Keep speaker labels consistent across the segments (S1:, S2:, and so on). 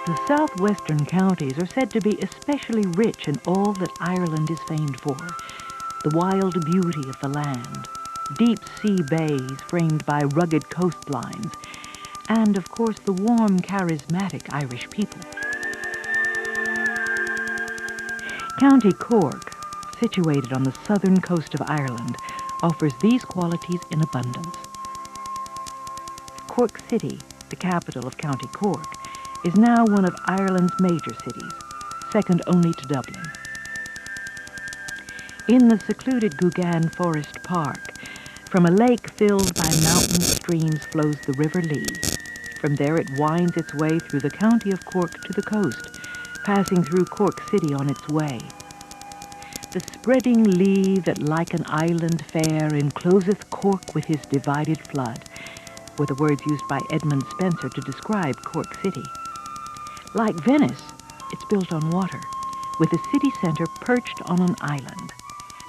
S1: The southwestern counties are said to be especially rich in all that Ireland is famed for. The wild beauty of the land, deep-sea bays framed by rugged coastlines, and, of course, the warm, charismatic Irish people. County Cork, situated on the southern coast of Ireland, offers these qualities in abundance. Cork City, the capital of County Cork, is now one of Ireland's major cities, second only to Dublin. In the secluded Gugan Forest Park, from a lake filled by mountain streams flows the River Lee. From there it winds its way through the county of Cork to the coast, passing through Cork City on its way. The spreading Lee that like an island fair encloseth Cork with his divided flood, were the words used by Edmund Spenser to describe Cork City. Like Venice, it's built on water, with the city center perched on an island.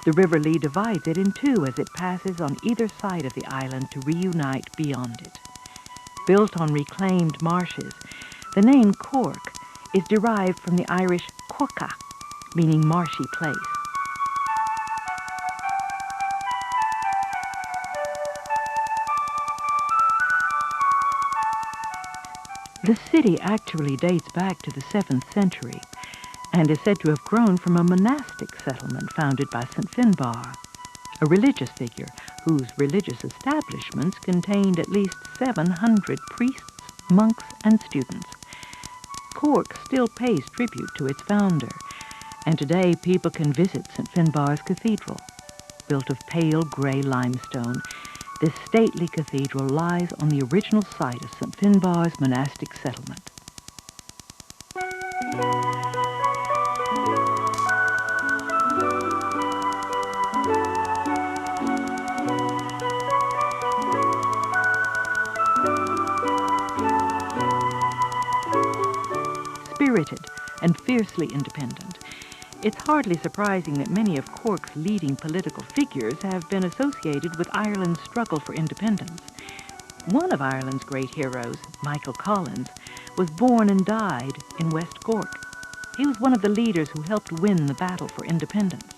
S1: The River Lee divides it in two as it passes on either side of the island to reunite beyond it. Built on reclaimed marshes, the name Cork is derived from the Irish corca, meaning marshy place. The city actually dates back to the 7th century and is said to have grown from a monastic settlement founded by St. Finbar, a religious figure whose religious establishments contained at least 700 priests, monks, and students. Cork still pays tribute to its founder, and today people can visit St. Finbar's Cathedral. Built of pale gray limestone, this stately cathedral lies on the original site of St. Finbar's monastic settlement. Spirited and fiercely independent, it's hardly surprising that many of Cork's leading political figures have been associated with Ireland's struggle for independence. One of Ireland's great heroes, Michael Collins, was born and died in West Cork. He was one of the leaders who helped win the battle for independence.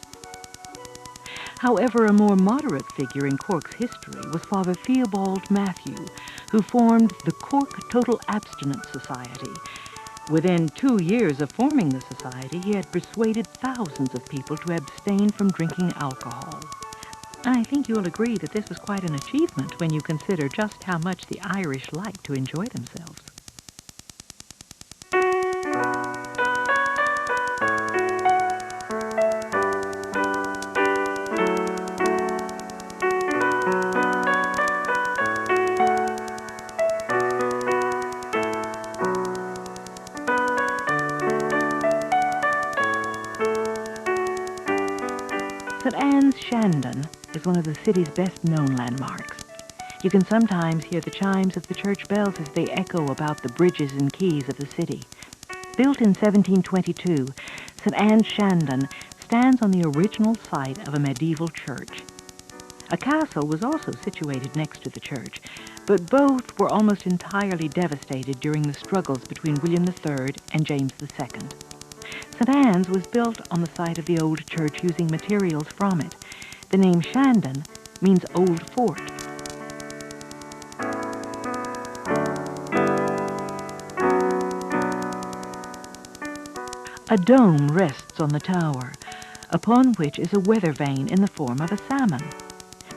S1: However, a more moderate figure in Cork's history was Father Theobald Matthew, who formed the Cork Total Abstinence Society. Within 2 years of forming the society, he had persuaded thousands of people to abstain from drinking alcohol. I think you'll agree that this was quite an achievement when you consider just how much the Irish like to enjoy themselves. St. Anne's Shandon is one of the city's best-known landmarks. You can sometimes hear the chimes of the church bells as they echo about the bridges and quays of the city. Built in 1722, St. Anne's Shandon stands on the original site of a medieval church. A castle was also situated next to the church, but both were almost entirely devastated during the struggles between William III and James II. St. Anne's was built on the site of the old church using materials from it. The name Shandon means old fort. A dome rests on the tower, upon which is a weather vane in the form of a salmon.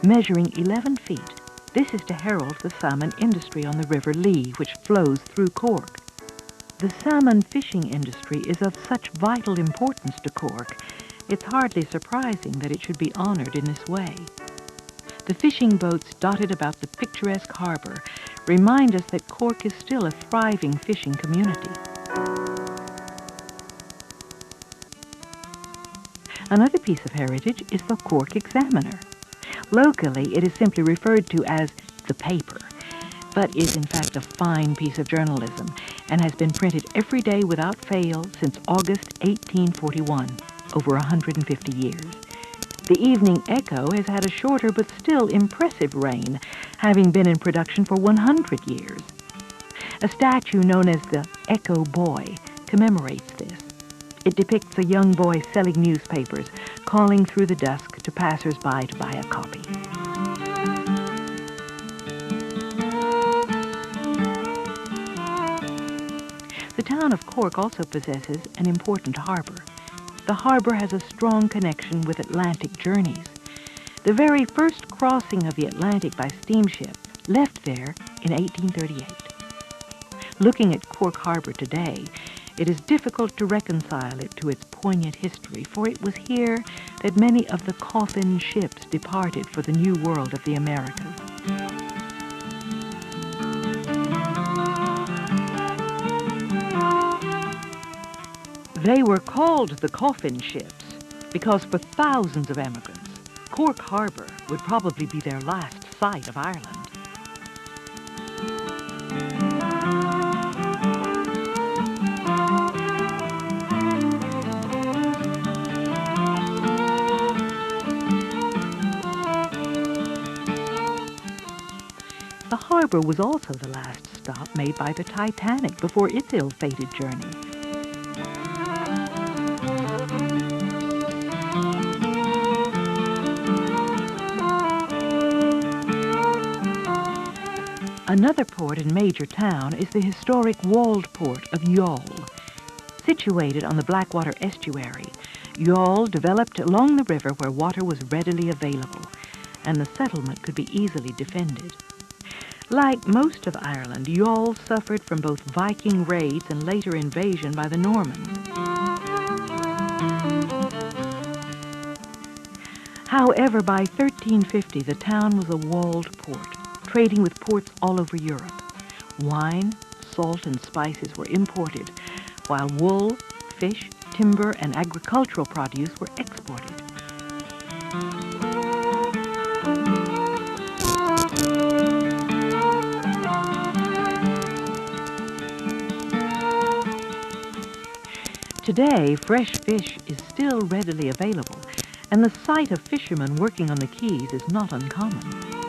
S1: Measuring 11 feet, this is to herald the salmon industry on the River Lee, which flows through Cork. The salmon fishing industry is of such vital importance to Cork, it's hardly surprising that it should be honored in this way. The fishing boats dotted about the picturesque harbor remind us that Cork is still a thriving fishing community. Another piece of heritage is the Cork Examiner. Locally, it is simply referred to as the paper, but is in fact a fine piece of journalism and has been printed every day without fail since August 1841, over 150 years. The Evening Echo has had a shorter but still impressive reign, having been in production for 100 years. A statue known as the Echo Boy commemorates this. It depicts a young boy selling newspapers, calling through the dusk to passers-by to buy a copy. The town of Cork also possesses an important harbor. The harbor has a strong connection with Atlantic journeys. The very first crossing of the Atlantic by steamship left there in 1838. Looking at Cork Harbor today, it is difficult to reconcile it to its poignant history, for it was here that many of the coffin ships departed for the new world of the Americas. They were called the coffin ships because for thousands of emigrants, Cork Harbor would probably be their last sight of Ireland. The harbor was also the last stop made by the Titanic before its ill-fated journey. Another port and major town is the historic walled port of Youghal. Situated on the Blackwater estuary, Youghal developed along the river where water was readily available, and the settlement could be easily defended. Like most of Ireland, Youghal suffered from both Viking raids and later invasion by the Normans. However, by 1350, the town was a walled port, trading with ports all over Europe. Wine, salt, and spices were imported, while wool, fish, timber, and agricultural produce were exported. Today, fresh fish is still readily available, and the sight of fishermen working on the quays is not uncommon.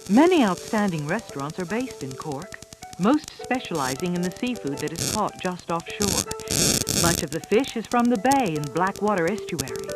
S1: Many outstanding restaurants are based in Cork, most specializing in the seafood that is caught just offshore. Much of the fish is from the bay and Blackwater estuary.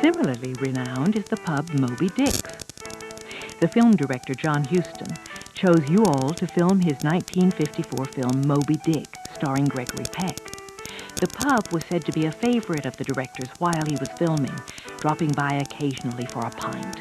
S1: Similarly renowned is the pub Moby Dick's. The film director John Huston chose Youghal to film his 1954 film Moby Dick, starring Gregory Peck. The pub was said to be a favorite of the director's while he was filming, dropping by occasionally for a pint.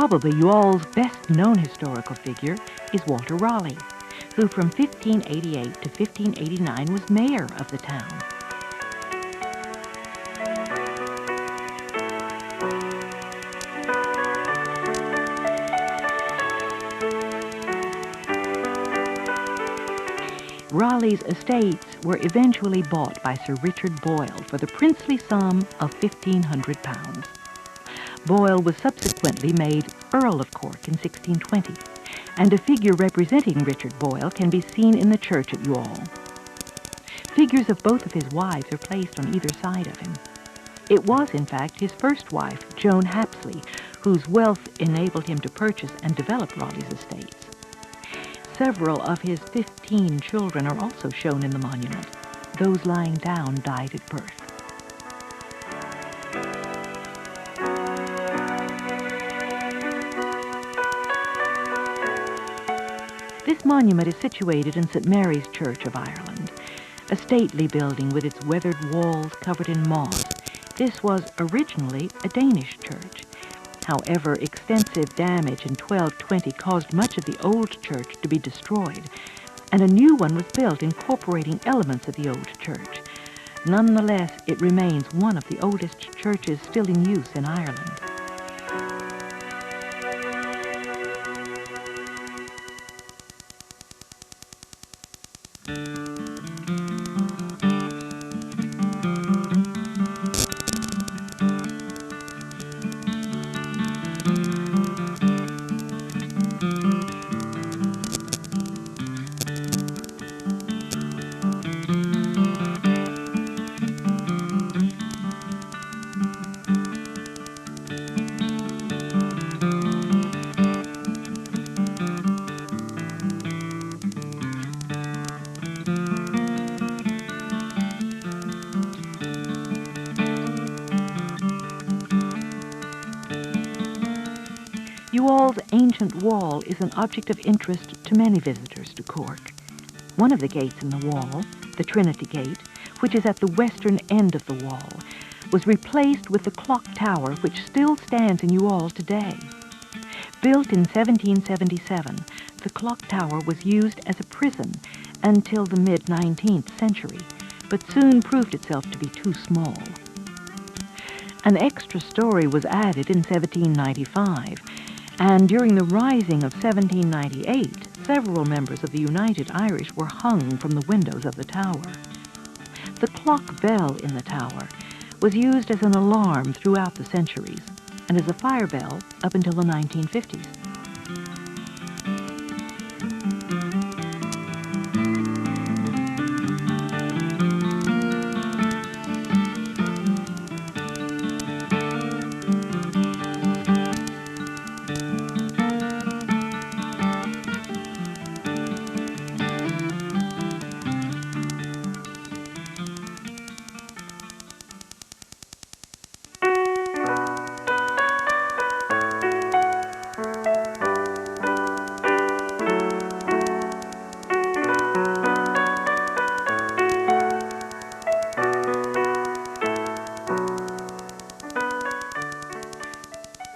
S1: Probably you all's best-known historical figure is Walter Raleigh, who from 1588 to 1589 was mayor of the town. Raleigh's estates were eventually bought by Sir Richard Boyle for the princely sum of £1,500. Boyle was subsequently made Earl of Cork in 1620, and a figure representing Richard Boyle can be seen in the church at Youghal. Figures of both of his wives are placed on either side of him. It was, in fact, his first wife, Joan Hapsley, whose wealth enabled him to purchase and develop Raleigh's estates. Several of his 15 children are also shown in the monument. Those lying down died at birth. This monument is situated in St. Mary's Church of Ireland, a stately building with its weathered walls covered in moss. This was originally a Danish church. However, extensive damage in 1220 caused much of the old church to be destroyed, and a new one was built incorporating elements of the old church. Nonetheless, it remains one of the oldest churches still in use in Ireland. Youghall's ancient wall is an object of interest to many visitors to Cork. One of the gates in the wall, the Trinity Gate, which is at the western end of the wall, was replaced with the clock tower which still stands in Youghal today. Built in 1777, the clock tower was used as a prison until the mid-19th century, but soon proved itself to be too small. An extra story was added in 1795, and during the Rising of 1798, several members of the United Irish were hung from the windows of the tower. The clock bell in the tower was used as an alarm throughout the centuries, and as a fire bell up until the 1950s.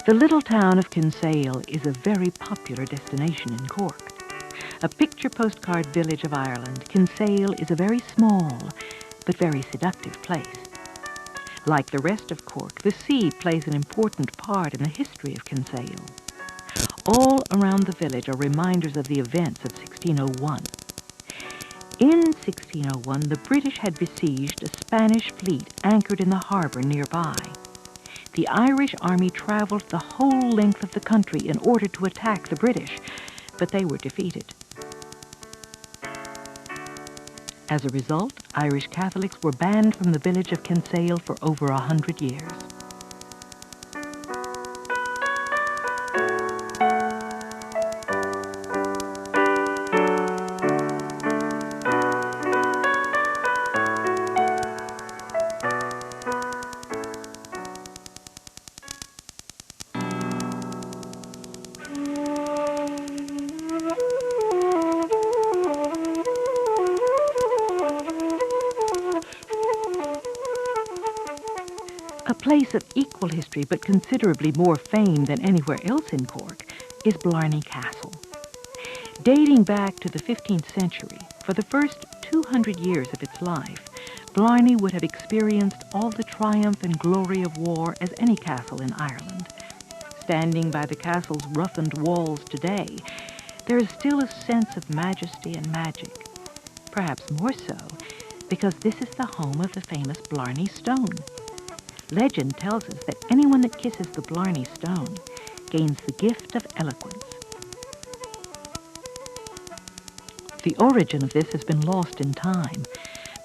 S1: The little town of Kinsale is a very popular destination in Cork. A picture postcard village of Ireland, Kinsale is a very small but very seductive place. Like the rest of Cork, the sea plays an important part in the history of Kinsale. All around the village are reminders of the events of 1601. In 1601, the British had besieged a Spanish fleet anchored in the harbor nearby. The Irish army traveled the whole length of the country in order to attack the British, but they were defeated. As a result, Irish Catholics were banned from the village of Kinsale for over 100 years. A place of equal history but considerably more fame than anywhere else in Cork is Blarney Castle. Dating back to the 15th century, for the first 200 years of its life, Blarney would have experienced all the triumph and glory of war as any castle in Ireland. Standing by the castle's roughened walls today, there is still a sense of majesty and magic. Perhaps more so because this is the home of the famous Blarney Stone. Legend tells us that anyone that kisses the Blarney Stone gains the gift of eloquence. The origin of this has been lost in time,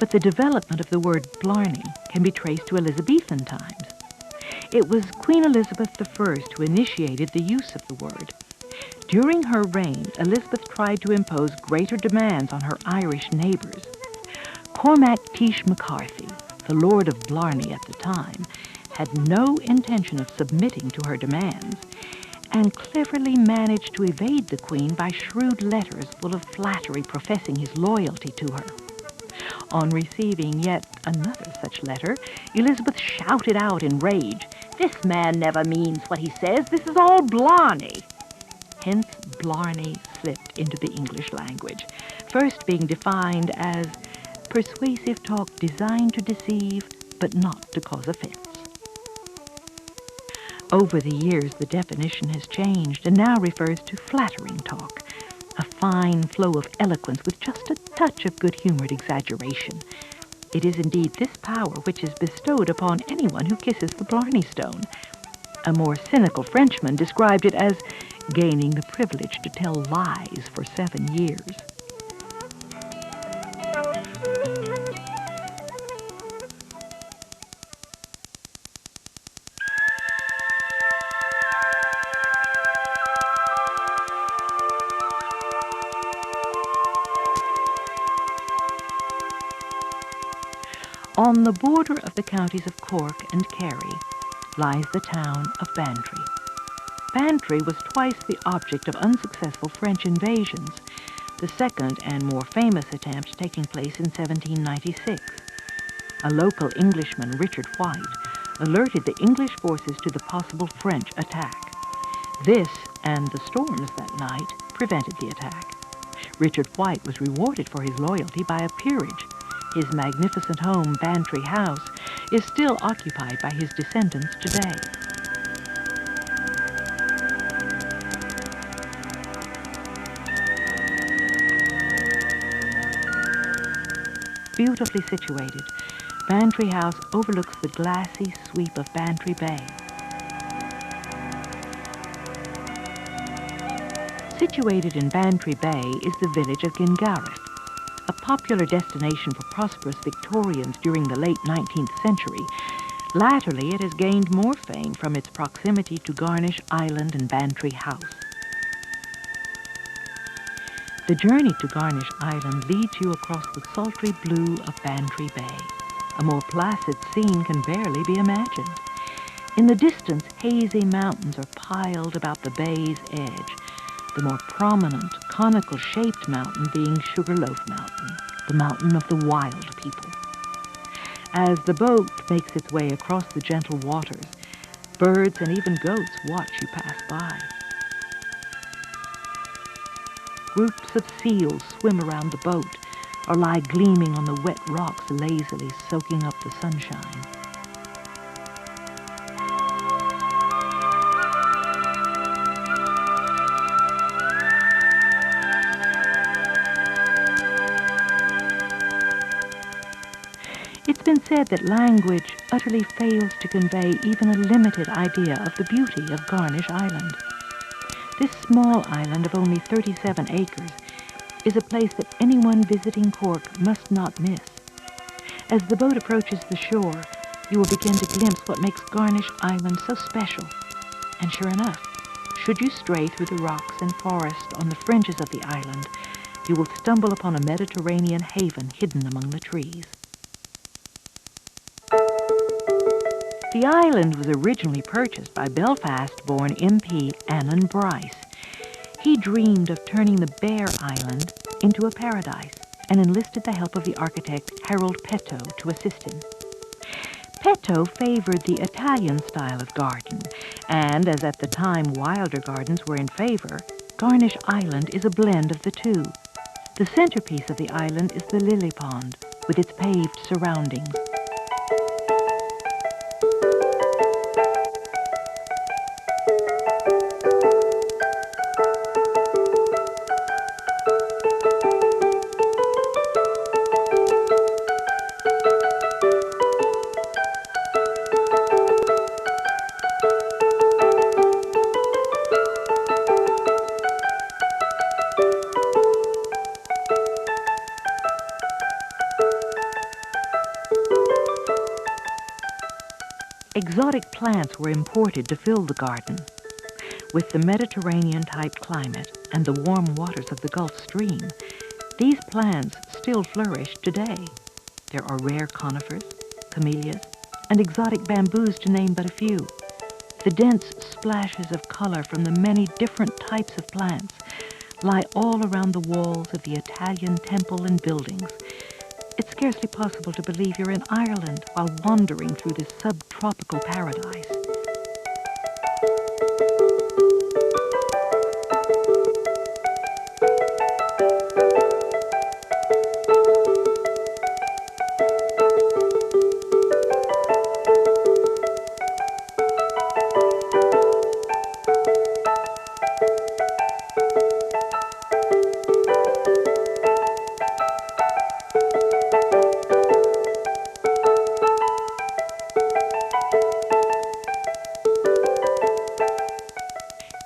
S1: but the development of the word Blarney can be traced to Elizabethan times. It was Queen Elizabeth I who initiated the use of the word. During her reign, Elizabeth tried to impose greater demands on her Irish neighbors. Cormac Teach McCarthy, the Lord of Blarney at the time, had no intention of submitting to her demands, and cleverly managed to evade the Queen by shrewd letters full of flattery professing his loyalty to her. On receiving yet another such letter, Elizabeth shouted out in rage, "This man never means what he says. This is all Blarney." Hence, Blarney slipped into the English language, first being defined as persuasive talk designed to deceive, but not to cause offense. Over the years, the definition has changed and now refers to flattering talk, a fine flow of eloquence with just a touch of good-humored exaggeration. It is indeed this power which is bestowed upon anyone who kisses the Blarney Stone. A more cynical Frenchman described it as gaining the privilege to tell lies for 7 years. On the border of the counties of Cork and Kerry lies the town of Bantry. Bantry was twice the object of unsuccessful French invasions, the second and more famous attempt taking place in 1796. A local Englishman, Richard White, alerted the English forces to the possible French attack. This and the storms that night prevented the attack. Richard White was rewarded for his loyalty by a peerage. His magnificent home, Bantry House, is still occupied by his descendants today. Beautifully situated, Bantry House overlooks the glassy sweep of Bantry Bay. Situated in Bantry Bay is the village of Glengarriff, a popular destination for prosperous Victorians during the late 19th century. Latterly, it has gained more fame from its proximity to Garnish Island and Bantry House. The journey to Garnish Island leads you across the sultry blue of Bantry Bay. A more placid scene can barely be imagined. In the distance, hazy mountains are piled about the bay's edge, the more prominent, conical-shaped mountain being Sugarloaf Mountain, the mountain of the wild people. As the boat makes its way across the gentle waters, birds and even goats watch you pass by. Groups of seals swim around the boat or lie gleaming on the wet rocks, lazily soaking up the sunshine. It's been said that language utterly fails to convey even a limited idea of the beauty of Garnish Island. This small island of only 37 acres is a place that anyone visiting Cork must not miss. As the boat approaches the shore, you will begin to glimpse what makes Garnish Island so special. And sure enough, should you stray through the rocks and forest on the fringes of the island, you will stumble upon a Mediterranean haven hidden among the trees. The island was originally purchased by Belfast-born MP Annan Bryce. He dreamed of turning the bare island into a paradise and enlisted the help of the architect Harold Peto to assist him. Geppetto favored the Italian style of garden, and as at the time wilder gardens were in favor, Garnish Island is a blend of the two. The centerpiece of the island is the lily pond, with its paved surroundings. Exotic plants were imported to fill the garden. With the Mediterranean-type climate and the warm waters of the Gulf Stream, these plants still flourish today. There are rare conifers, camellias, and exotic bamboos, to name but a few. The dense splashes of color from the many different types of plants lie all around the walls of the Italian temple and buildings. It's scarcely possible to believe you're in Ireland while wandering through this subtropical paradise.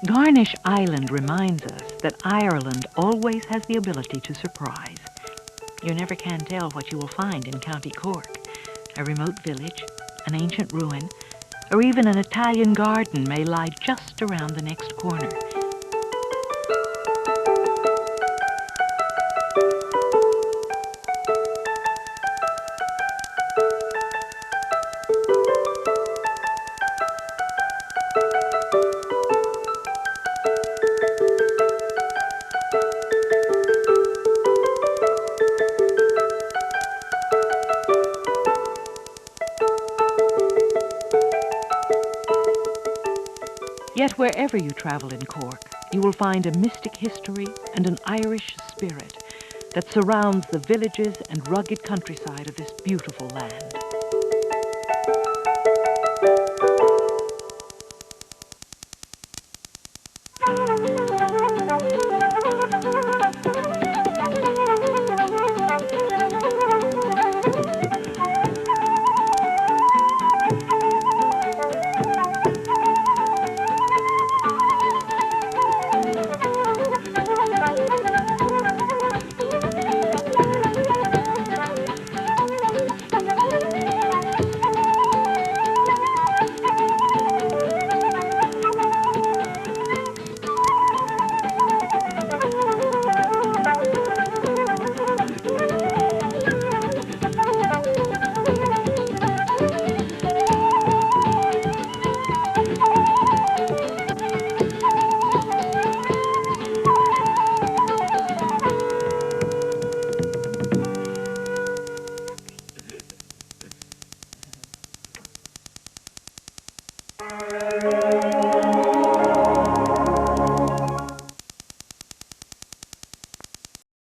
S1: Garnish Island reminds us that Ireland always has the ability to surprise. You never can tell what you will find in County Cork. A remote village, an ancient ruin, or even an Italian garden may lie just around the next corner. Yet wherever you travel in Cork, you will find a mystic history and an Irish spirit that surrounds the villages and rugged countryside of this beautiful land.